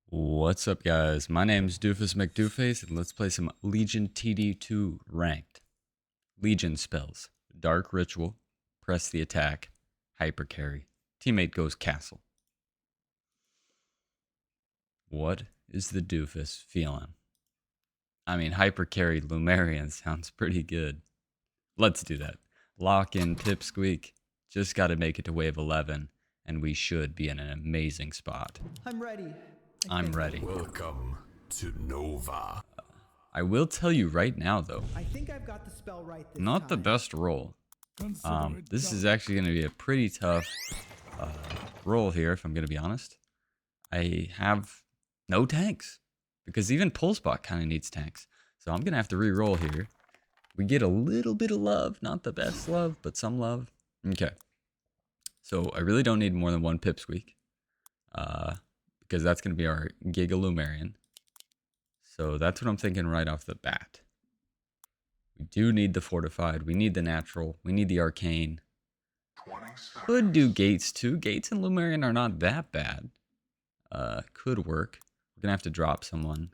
What's up, guys? My name's Doofus Mcdooface, and let's play some Legion TD2 ranked. Legion spells: Dark Ritual, press the attack, hyper carry. Teammate goes castle. What is the Doofus feeling? I mean, hyper carry Lumerian sounds pretty good. Let's do that. Lock in PIPSQUEAK. Just got to make it to wave 11, and we should be in an amazing spot. I'm ready. I'm ready. Welcome to Nova. I will tell you right now, though, I think I've got the spell right this not time. the best roll. This is actually going to be a pretty tough roll here, if I'm going to be honest. I have no tanks, because even Pulsebot kind of needs tanks. So I'm going to have to re-roll here. We get a little bit of love, not the best love, but some love. Okay. So I really don't need more than one PIPSQUEAK, because that's going to be our Giga Lumerian. So that's what I'm thinking right off the bat. We do need the Fortified. We need the Natural. We need the Arcane. Could do Gates too. Gates and Lumerian are not that bad. Could work. We're going to have to drop someone.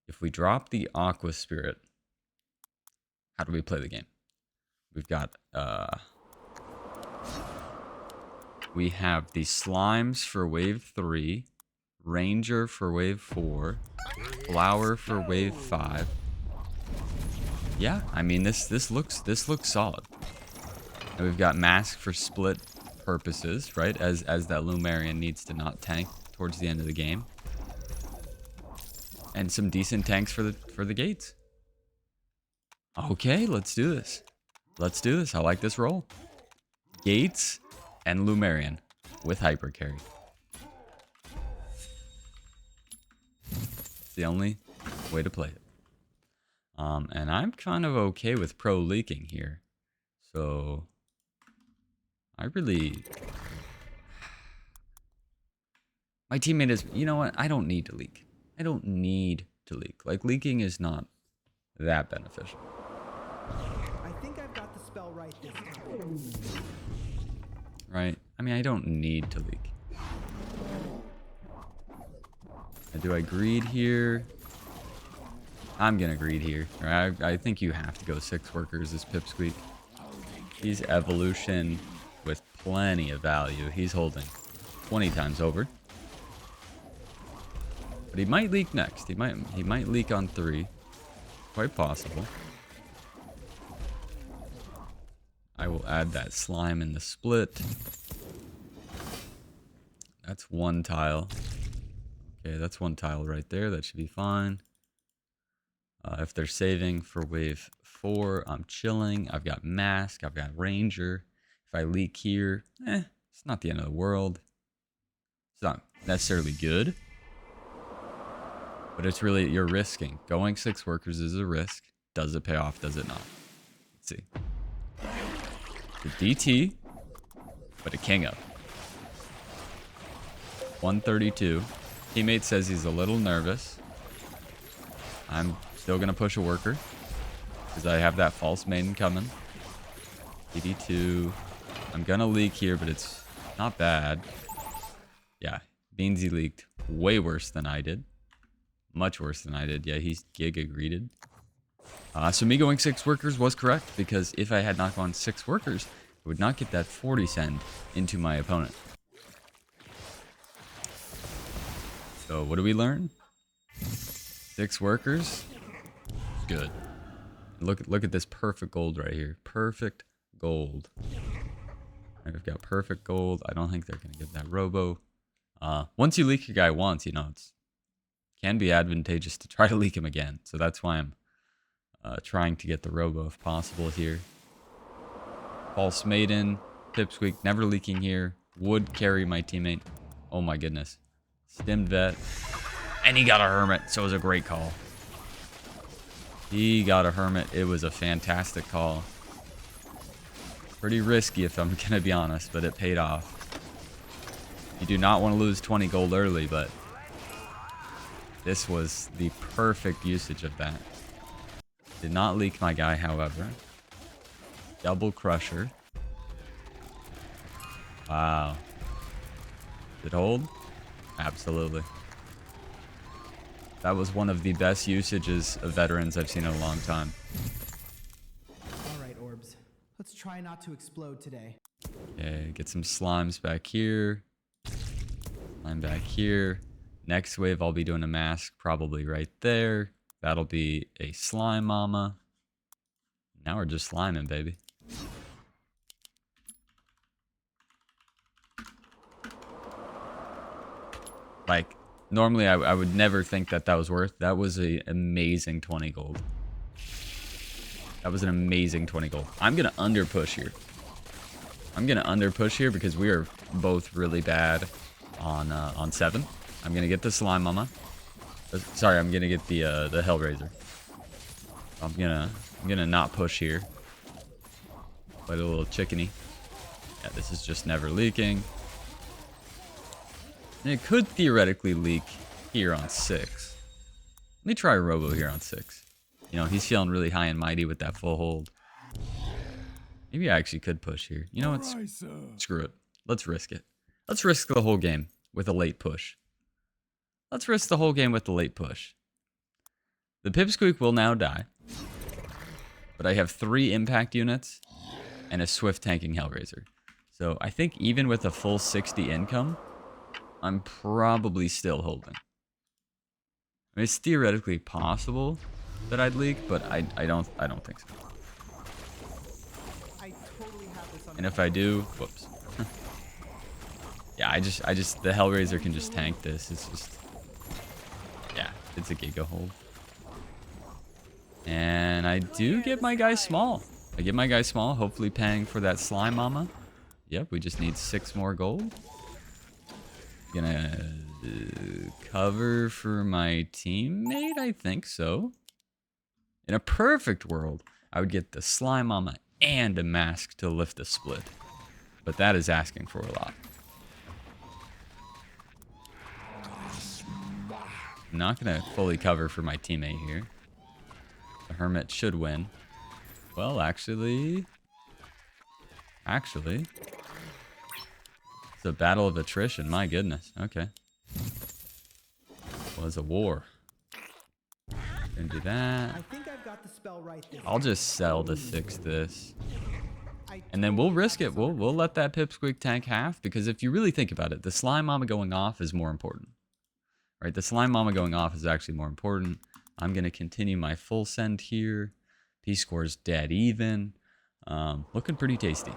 If we drop the Aqua Spirit, how do we play the game? We've got... we have the Slimes for wave 3. Ranger for wave 4. Flower for wave 5. Yeah, I mean this looks solid. And we've got Mask for split purposes, right? As that Lumerian needs to not tank towards the end of the game. And some decent tanks for the gates. Okay, let's do this. Let's do this. I like this roll. Gates and Lumerian with hyper carry. It's the only way to play it. And I'm kind of okay with pro leaking here. So I really... My teammate is... You know what? I don't need to leak. I don't need to leak. Like, leaking is not that beneficial. I think I've got the spell right this time. Right? I mean, I don't need to leak. Do I greed here? I'm gonna greed here. I think you have to go 6 workers as PIPSQUEAK. He's evolution with plenty of value. He's holding 20 times over. But he might leak next. He might leak on 3. Quite possible. I will add that slime in the split. That's 1 tile. Okay, that's 1 tile right there. That should be fine. If they're saving for wave 4, I'm chilling. I've got Mask. I've got Ranger. If I leak here, it's not the end of the world. It's not necessarily good. But it's really, you're risking. Going 6 workers is a risk. Does it pay off? Does it not? Let's see. The DT, but a king up. 132. Teammate says he's a little nervous. I'm still going to push a worker because I have that false maiden coming. DD2. I'm going to leak here, but it's not bad. Yeah, Beansy leaked way worse than I did. Much worse than I did. Yeah, he's giga greeted. So me going 6 workers was correct, because if I had not gone 6 workers, I would not get that 40 send into my opponent. So what do we learn? 6 workers. Good. Look at this perfect gold right here. Perfect gold. I've got perfect gold. I don't think they're gonna get that robo. Once you leak your guy once, you know it can be advantageous to try to leak him again. So that's why I'm trying to get the robo if possible here. False maiden, PIPSQUEAK, never leaking here. Would carry my teammate. Oh my goodness. Stimmed vet. And he got a hermit, so it was a great call. He got a hermit. It was a fantastic call. Pretty risky if I'm gonna be honest, but it paid off. You do not want to lose 20 gold early, but this was the perfect usage of that. Did not leak my guy, however. Double crusher. Wow. Did it hold? Absolutely. That was one of the best usages of veterans I've seen in a long time. All right, Orbs. Let's try not to explode today. Okay, get some slimes back here. Slime back here. Next wave, I'll be doing a mask probably right there. That'll be a slime mama. Now we're just sliming, baby. Like, normally I would never think that that was worth. That was an amazing 20 gold. That was an amazing 20 gold. I'm going to under push here. I'm going to under push here because we are both really bad on 7. I'm going to get the slime mama. Sorry, I'm going to get the Hellraiser. I'm going to not push here. Play a little chickeny. Yeah, this is just never leaking. And it could theoretically leak here on 6. Let me try Robo here on 6. You know, he's feeling really high and mighty with that full hold. Maybe I actually could push here. You know what? Screw it. Let's risk it. Let's risk the whole game with a late push. Let's risk the whole game with the late push. The Pipsqueak will now die. But I have 3 impact units and a swift tanking Hellraiser. So I think even with a full 60 income, I'm probably still holding. I mean, it's theoretically possible that I'd leak, but I don't think so. I totally have this under And if I do, whoops. Yeah, I just the Hellraiser can just tank this. It's just, yeah, it's a Giga hold. And I do get my guy small. I get my guy small, hopefully paying for that slime mama. Yep, we just need 6 more gold. Gonna cover for my teammate, I think so. In a perfect world, I would get the slime mama and a mask to lift the split. But that is asking for a lot. I'm not gonna fully cover for my teammate here. The Hermit should win. Well, actually, it's a battle of attrition. My goodness. Okay. It was a war. Gonna do that. I think I've got the spell right this I'll just sell to fix this. I And then we'll risk it. We'll let that Pipsqueak tank half, because if you really think about it, the slime mama going off is more important. Right? The slime mama going off is actually more important. I'm gonna continue my full send here. P-score's dead even. Looking pretty tasty.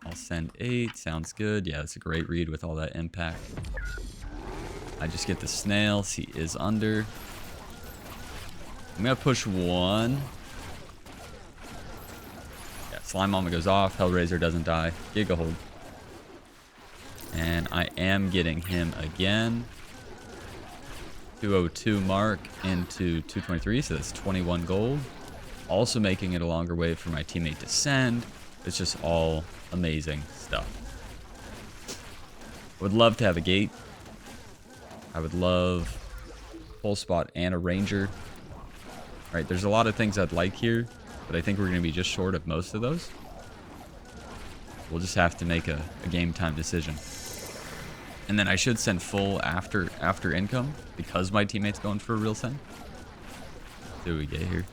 I'll send 8. Sounds good. Yeah, that's a great read with all that impact. I just get the snails. He is under. I'm gonna push 1. Yeah, slime mama goes off. Hellraiser doesn't die. Giga hold. And I am getting him again. 202 mark into 223, so that's 21 gold. Also making it a longer wave for my teammate to send. It's just all amazing stuff. Would love to have a gate. I would love full spot and a ranger. Right, there's a lot of things I'd like here, but I think we're going to be just short of most of those. We'll just have to make a game time decision. And then I should send full after income because my teammate's going for a real send. What do we get here?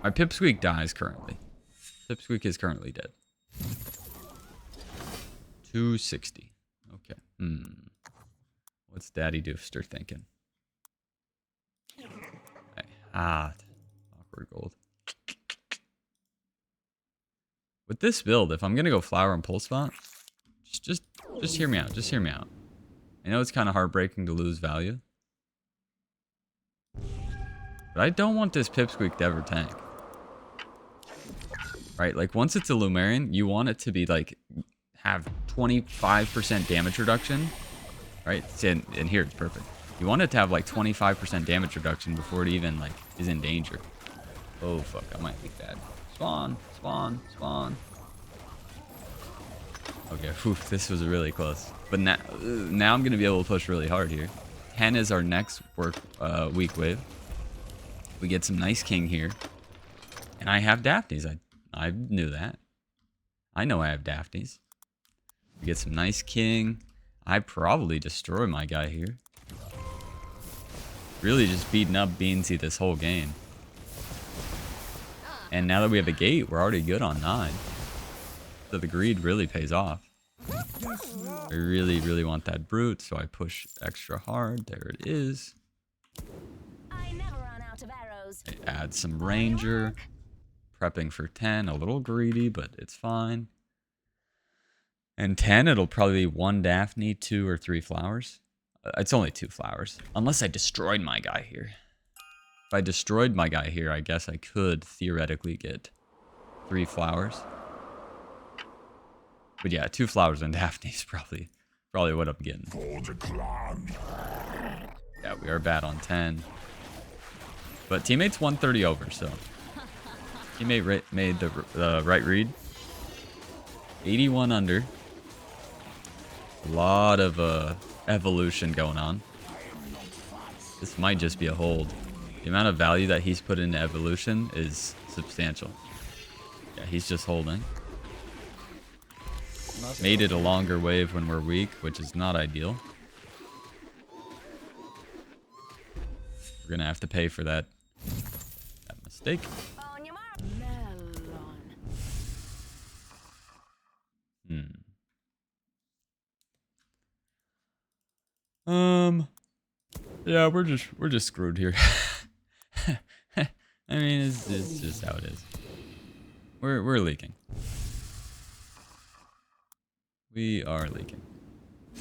My Pipsqueak dies currently. Pipsqueak is currently dead. 260. Okay. What's Daddy Doofster thinking? Okay. Awkward gold. With this build, if I'm gonna go flower and pulse spot, just hear me out. Just hear me out. I know it's kind of heartbreaking to lose value, but I don't want this Pipsqueak to ever tank. Right? Like, once it's a Lumerian, you want it to be like have 25% damage reduction. Right? And here it's perfect. You want it to have like 25% damage reduction before it even like is in danger. Oh fuck, I might be bad. Spawn. Okay, whew, this was really close. But now I'm gonna be able to push really hard here. 10 is our next week wave. We get some nice king here. And I have Daphnes. I knew that. I know I have Daphnes. We get some nice king. I probably destroy my guy here. Really just beating up Beansy this whole game. And now that we have a gate, we're already good on 9. So the greed really pays off. I really, really want that brute, so I push extra hard. There it is. I never run out of arrows. I add some ranger. Prepping for 10. A little greedy, but it's fine. And 10, it'll probably be 1 Daphne, 2 or 3 flowers. It's only 2 flowers. Unless I destroyed my guy here. If I destroyed my guy here, I guess I could theoretically get 3 flowers. But yeah, 2 flowers and Daphne is probably what I'm getting. Yeah, we are bad on 10. But teammate's 130 over, so. Teammate made the right read. 81 under. A lot of evolution going on. This might just be a hold. The amount of value that he's put into evolution is substantial. Yeah, he's just holding. Made it a longer wave when we're weak, which is not ideal. We're gonna have to pay for that mistake. On your mark. Melon. Yeah, we're just screwed here. I mean, it's just how it is. We're leaking. We are leaking.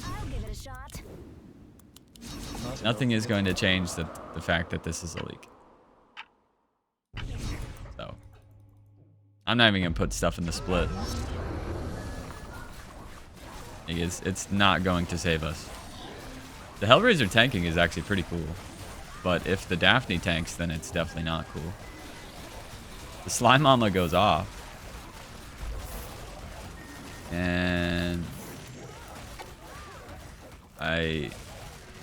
I'll give it a shot. Nothing is going to change the fact that this is a leak. So, I'm not even gonna put stuff in the split. It's not going to save us. The Hellraiser tanking is actually pretty cool. But if the Daphne tanks, then it's definitely not cool. The Slime Mama goes off. And I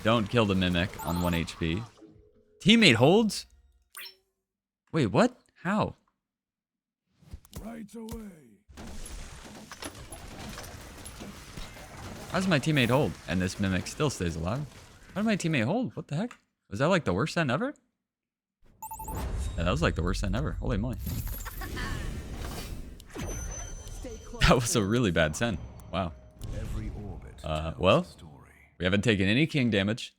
don't kill the Mimic on 1 HP. Teammate holds? Wait, what? How? Right away. How does my teammate hold? And this Mimic still stays alive. How did my teammate hold? What the heck? Was that like the worst end ever? Yeah, that was like the worst end ever. Holy moly. That was a really bad send. Wow. Well, we haven't taken any king damage.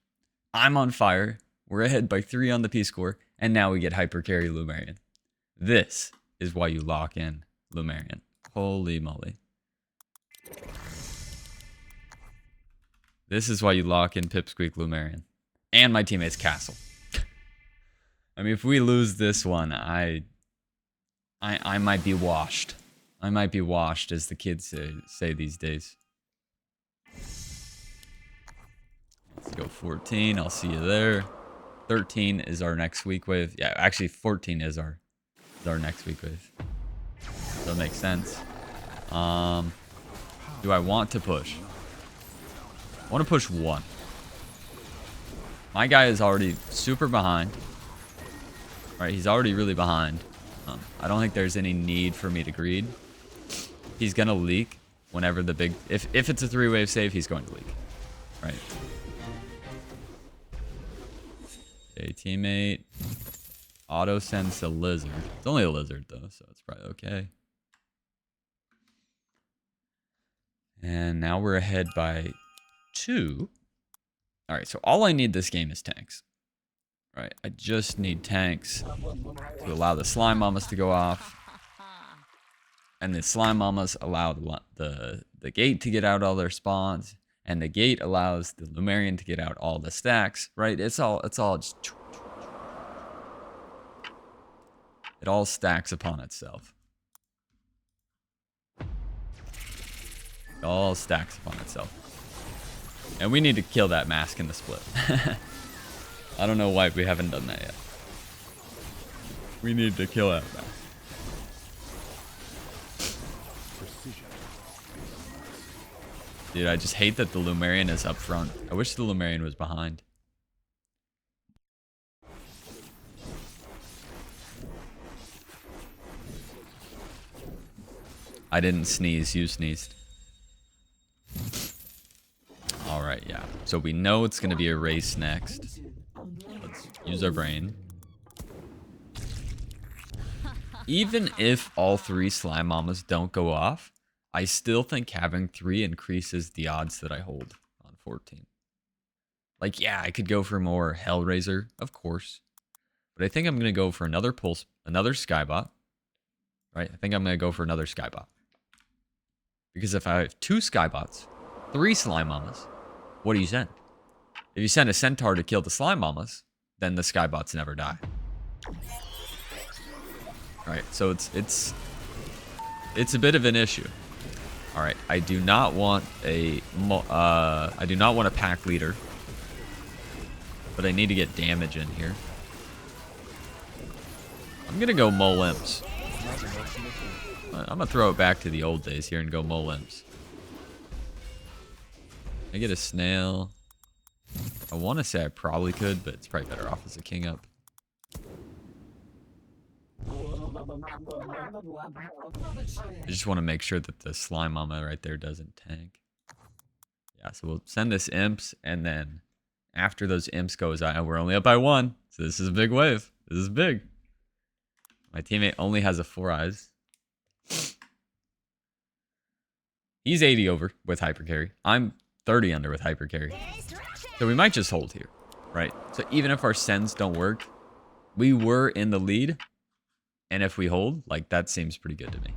I'm on fire. We're ahead by 3 on the P-score. And now we get hyper carry Lumerian. This is why you lock in Lumerian. Holy moly. This is why you lock in PIPSQUEAK Lumerian. And my teammate's castle. I mean, if we lose this one, I might be washed. I might be washed, as the kids say these days. Let's go 14. I'll see you there. 13 is our next weak wave. Yeah, actually 14 is our next weak wave. So it makes sense. Do I want to push? I want to push 1. My guy is already super behind. Alright, he's already really behind. I don't think there's any need for me to greed. He's going to leak whenever the big... If it's a 3-wave save, he's going to leak. Right. Okay, teammate. Auto sends the lizard. It's only a lizard, though, so it's probably okay. And now we're ahead by 2. Alright, so all I need this game is tanks. Right, I just need tanks to allow the Slime Mamas to go off. And the Slime Mamas allow the gate to get out all their spawns. And the gate allows the Lumerian to get out all the stacks. Right, it's all just... It all stacks upon itself. It all stacks upon itself. And we need to kill that mask in the split. I don't know why we haven't done that yet. We need to kill that mask. Dude, I just hate that the Lumerian is up front. I wish the Lumerian was behind. I didn't sneeze, you sneezed. Right, yeah. So we know it's going to be a race next. Let's use our brain. Even if all 3 slime mamas don't go off, I still think having 3 increases the odds that I hold on 14. Like, yeah, I could go for more Hellraiser, of course. But I think I'm going to go for another Skybot. Right? I think I'm going to go for another Skybot. Because if I have 2 Skybots, 3 slime mamas, what do you send? If you send a Centaur to kill the slime mamas, then the Skybots never die. Alright, so it's a bit of an issue. Alright, I do not want a pack leader. But I need to get damage in here. I'm gonna go Mole Imps. I'm gonna throw it back to the old days here and go Mole Imps. I get a snail. I want to say I probably could, but it's probably better off as a king up. I just want to make sure that the slime mama right there doesn't tank. Yeah, so we'll send this imps, and then after those imps goes out, we're only up by 1. So this is a big wave. This is big. My teammate only has a 4 eyes. He's 80 over with hyper carry. I'm 30 under with hyper carry. So we might just hold here, right? So even if our sends don't work, we were in the lead. And if we hold, like, that seems pretty good to me.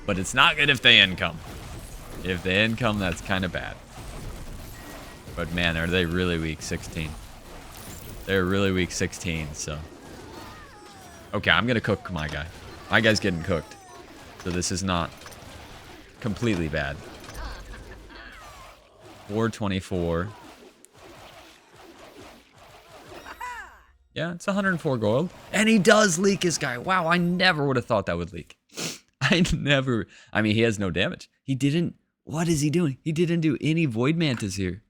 But it's not good if they income. If they income, that's kind of bad. But man, are they really weak 16. They're really weak 16, so. Okay, I'm going to cook my guy. My guy's getting cooked. So this is not completely bad. 424. Yeah, it's 104 gold. And he does leak his guy. Wow, I never would have thought that would leak. I mean, he has no damage. He didn't. What is he doing? He didn't do any Void Mantas here.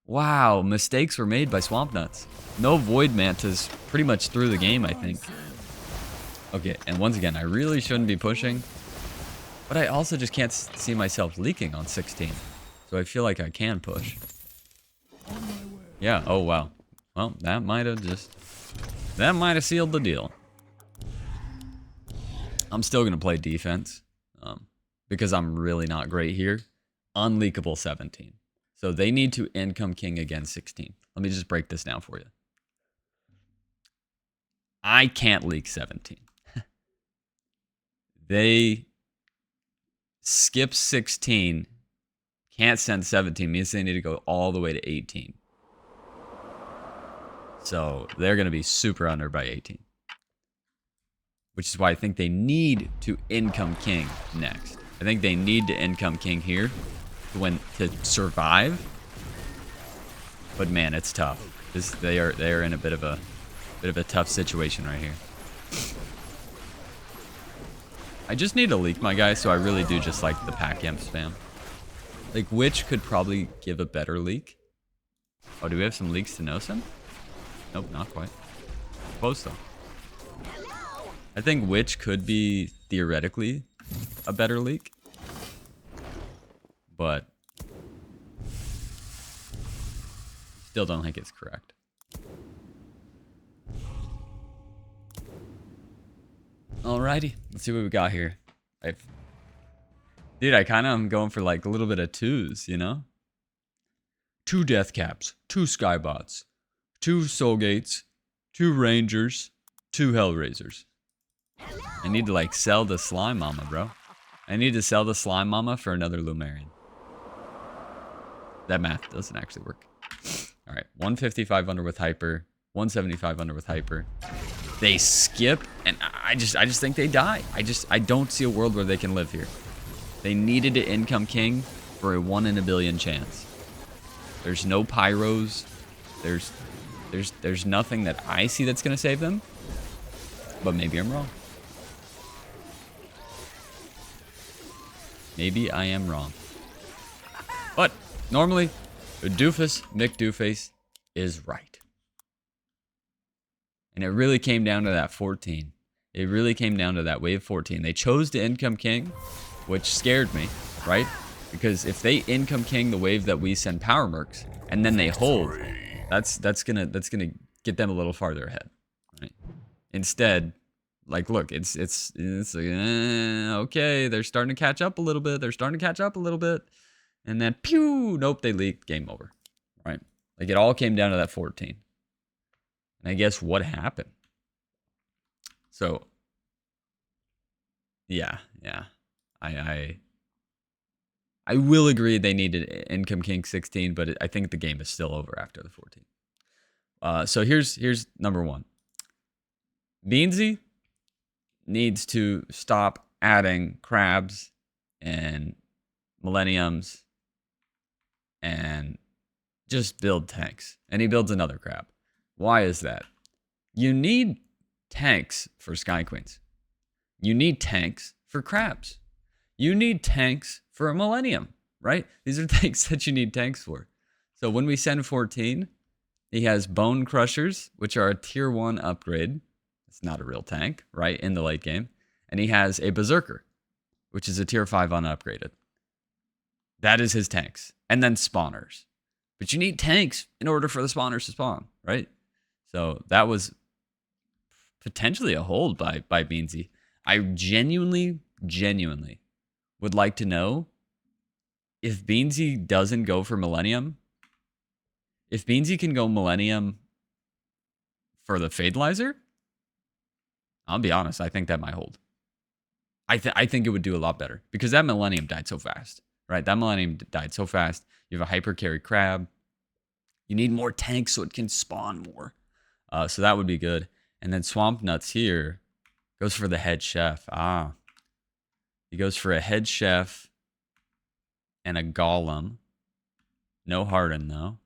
Wow, mistakes were made by Swamp Nuts. No Void Mantas pretty much through the game, I think. Okay, and once again, I really shouldn't be pushing. But I also just can't see myself leaking on 16. So I feel like I can push. Yeah, oh wow. Well, that might have sealed the deal. I'm still going to play defense. Because I'm really not great here. Unleakable 17. So they need to income king again 16. Let me just break this down for you. I can't leak 17. They skip 16. Can't send 17. Means they need to go all the way to 18. So they're going to be super under by 18. Which is why I think they need to income king next. I think they need to income king here to survive. But man, it's tough. They are in a bit of a tough situation right here. I just need to leak my guy, so I really do just like the pack amp spam. Like, which could probably give a better leak? Oh, do we have some leaks to know some? Nope, not quite. Close though. I think which could be theoretically a better leak. But still don't think it's correct. Alrighty, let's see what we got here. Dude, I kind of am going for like a little bit of 2s, you know? 2 death caps, 2 skybots, 2 soul gates, 2 rangers, 2 hellraisers. I need to like sell the slime mama, bro. I need to sell the slime mama for another Lumerian. That math doesn't actually work. All right, 155 under with hyper, 175 under with hyper. They skip, and I just think they die. I don't see a world where they can live here. They needed to income king for a 1 in a billion chance. There's no pyros. There's nothing that I see that's gonna save them. But maybe I'm wrong. Maybe I am wrong. But normally, Doofus, Mcdooface is right. And it really came down to that 14. It really came down to that wave 14. They chose to income king, which scared me, right? Because if they income king the wave that we send power mercs and then they hold, that's gonna get them a little farther ahead. Right? Instead, like look, it's like, okay, they're starting to catch up a little bit. They're starting to catch up a little bit. And then pew, nope, they leaked, game over. Right? Like it all came down to that 14. And I guess what happened? So yeah. I will agree they needed income king 16, but I think the game is still over after the 14. So here's number one. Beansy needs to stop adding crabs and millenniums and just build tanks. And he builds another crab. Why is that? You need tanks for Sky Queens. You need tanks for crabs. You need tanks for a millennium, right? These are things that you need tanks for. So when we send 14, he has bone crushers, which are a tier 1 upgrade. It's not a real tank, right? In the late game. And he has a berserker, which is a tier 5 unupgraded. That is his tanks. And then spawners. But you need tanks in order for the spawners to spawn, right? So that was potentially a hold by Beansy. I genuinely would like to know if Beansy doesn't go for Millennium. If Beansy can go Millennium for the Fadelizer, I'll be honest, I think that might hold. I think it would do a lot better because that Millennium died so fast, right? That Millennium died so fast. You have a hyper carry crab. You need more tanks so it can spawn more. So that would be good. And then Swamp Nuts here goes for the head chef. He goes for a head chef and a golem. No harden though.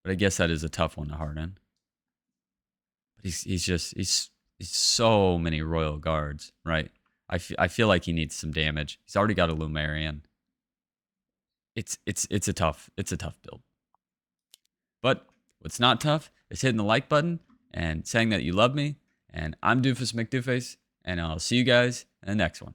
But I guess that is a tough one to harden. But he's so many royal guards, right? I feel like he needs some damage. He's already got a Lumerian. It's a tough build. But what's not tough is hitting the like button and saying that you love me. And I'm Doofus Mcdooface, and I'll see you guys in the next one.